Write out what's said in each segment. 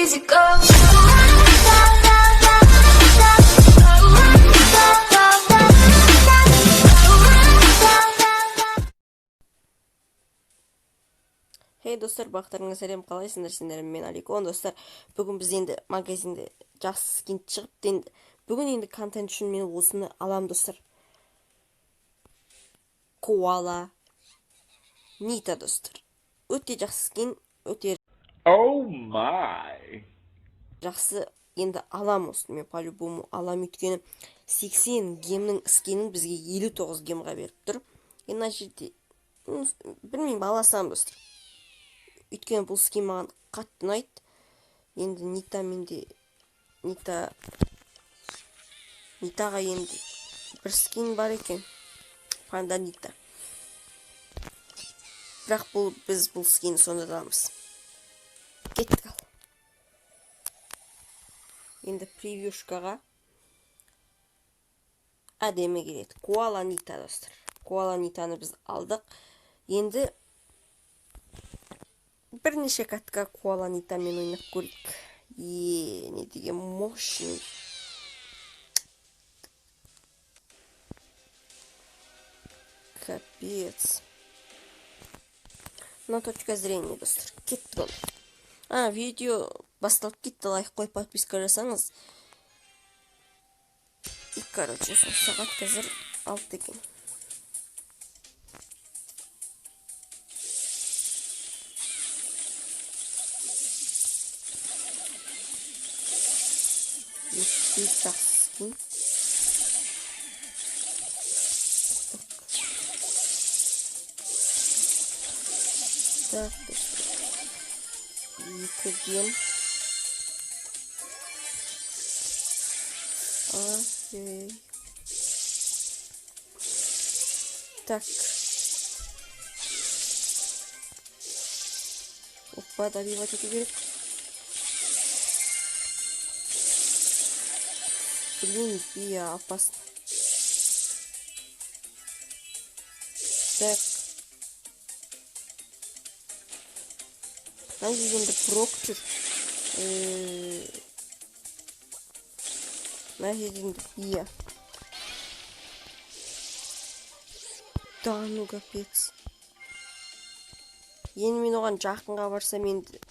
easy go. Hey достар, бақтарыңа сәлем, қалайсыңдар? Сендер, мен Аликон. Достар, бүгін біз енді магазинде жақсы скин шығыпты. Енді бүгін енді контент үшін мен осыны алам, достар. Koala Nita, достар. Өте жақсы скин, өте Oh my. жақсы. Енді алам осыны, мен по-любому алам, өйткені 80 гемнің скинін бізге 59 гемға беріп тұр. Енді мына жерде білмеймін, аласам, достар. Өйткені бұл скин маған қатты ұнайды. Енді Нитаға енді бір скин бар екен. Панда Нита. Бірақ біз бұл скин сонда аламыз. Кеттік ал. Енді превьюшкаға әдемі келеді. Koala Nita, достар. Koala Nitаны біз алдық. Енді бірнеше катка Koala Nitамен ойнап көрейік. Не деген мощный. Капец. На точка зрения, достар. Кетті бұл. Видео басталып кетті. Лайк қойып подписка жасаңыз. И, короче, сағат қазір 6 екен. Өте жақсы скин. Так, екі гем. Так. Опа, добивать эту дверь. Блин, я опасно. Так. Там енді проктор. Мына жерде бия. Да, ну капец. Енді мен оған жақынға барсам енді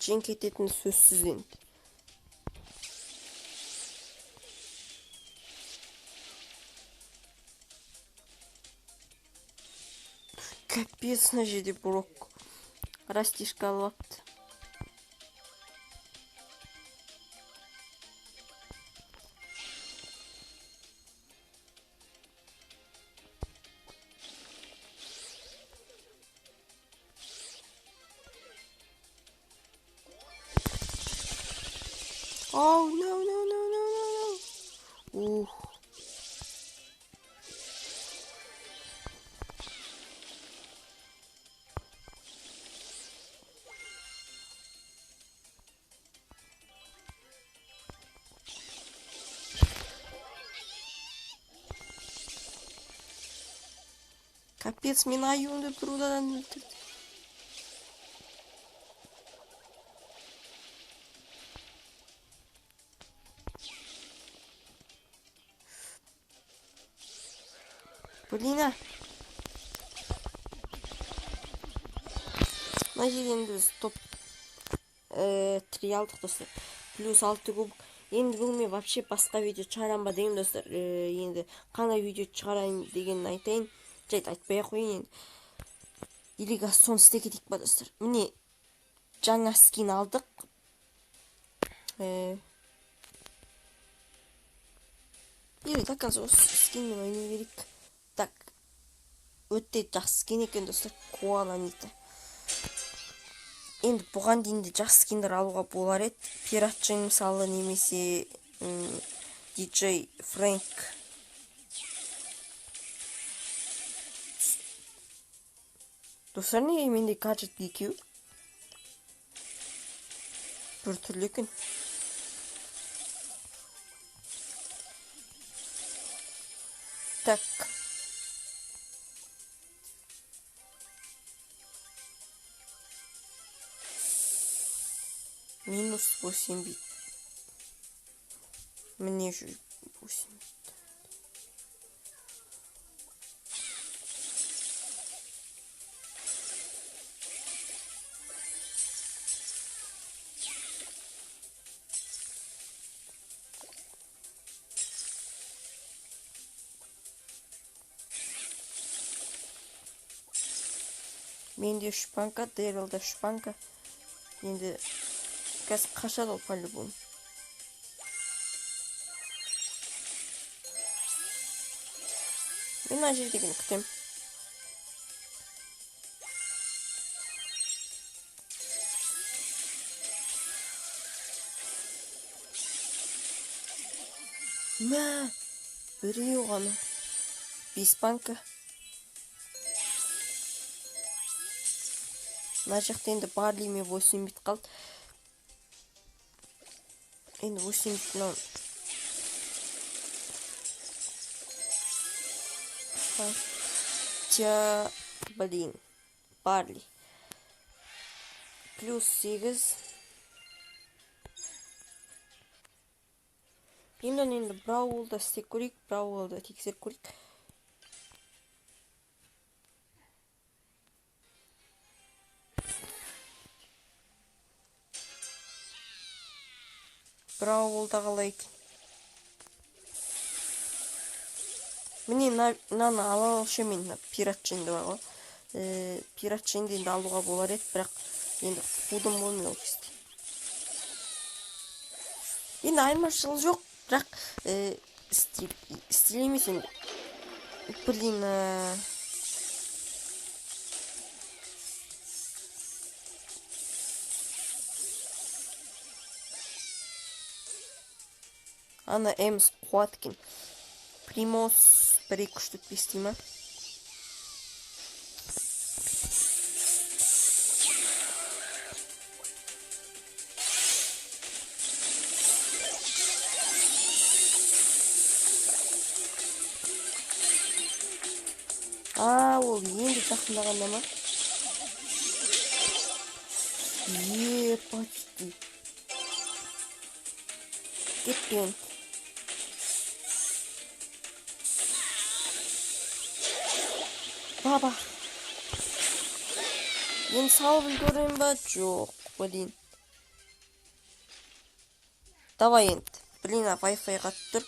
жеңіп кететін сөзсіз енді. Капец, мына жерде брок. Растишка алыпты. Oh, no. Капец, мен аюымды тұрудан өлтірді. Блин, мына жерде енді біз топ 3 алдық, достар. Плюс 6 куб. Енді бүгін мен вообще басқа видео шығарам ба деген, достар. Енді қандай видео шығарайын дегенін айтайын. Жайт айтпай ақ қояйын енді. Илига сон істе кетейік па, достар. Міне жаңа скин алдық. Или так осы скинмен ойнай берейік. Так. Өте жақсы скин екен, достар. Koala Nita. Енді бұған дейін де жақсы скиндер алуға болар еді. Пиратчы мысалы, немесе DJ Frank. Достар, неге менде гаджет екеу? Бір түрлі екен. Так. Минус 8 бит. Мне же 8. Менде шпанка, Дэрилда шпанка. Енді қазір қашады ол по-любому. Мен ана жердегіні күтем. Мә, біреу ғана. 5 банка. Мына жақта енді барлиме 8 бит қалды. Енді 8 битін хотя, блин, барли. Плюс 8. Енді Браулда істеп көрейік, Браулда тексеріп көрейік. Браулда қалай екен. Міне мынаны ала алшы, мен пиратшенді бар ғой. Пиратшенді енді алуға болар еді, бірақ енді қудым болмай ол кезде. Енді айырмашылық жоқ, бірақ стиль емес енді. Блин, ана эмс қуат екен. Примос 1-2 штук бестей ма? Ол енді жақындағанда ма? Почти. Кеткен. Баба. Енді салып үлгерем ба? Жоқ, блин. Давай енді. Блин, Wi-Fi қатып тұр.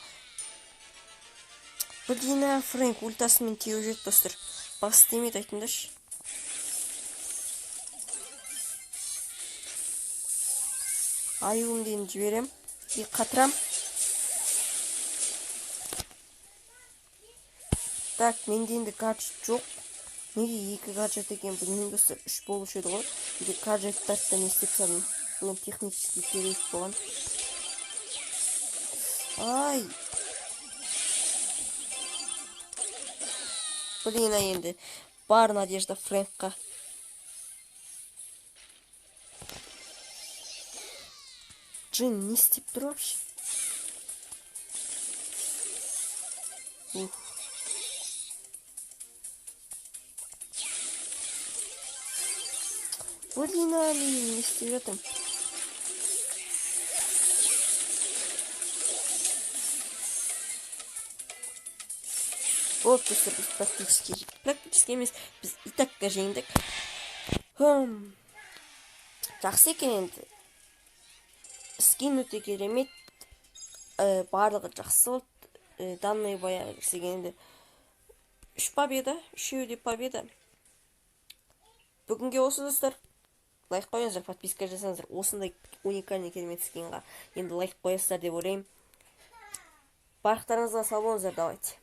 Блин, Фрэнк ультасымен теу жет достыр. Бас демейді айтыңдашы. Аюымды енді жіберем. И қатырам. Так, менде енді гаджет жоқ. Неге 2 гаджет екен, білмеймін достар. 3 болушы еді ғой. Енді гаджеттарды не істеп салдым. Мен технически керек болған. Ай. Блин, енді бар надежда Фрэнкқа. Джин не істеп тұр вообще? Блин, не істеп жатырмын. Вот, достар, біз практически емес, біз итакка жеңдік. Жақсы екен енді. Скин өте керемет. Барлығы жақсы болды. Данный баяғы кірсеген енді 3 победа, 3 де победа. Бүгінге осы достар. Лайк қойыңыздар, подписка жасаңыздар. Осындай уникальный керемет скинға енді лайк қоясыздар деп ойлаймын. Барлықтарыңызға сау болыңыздар, давайте.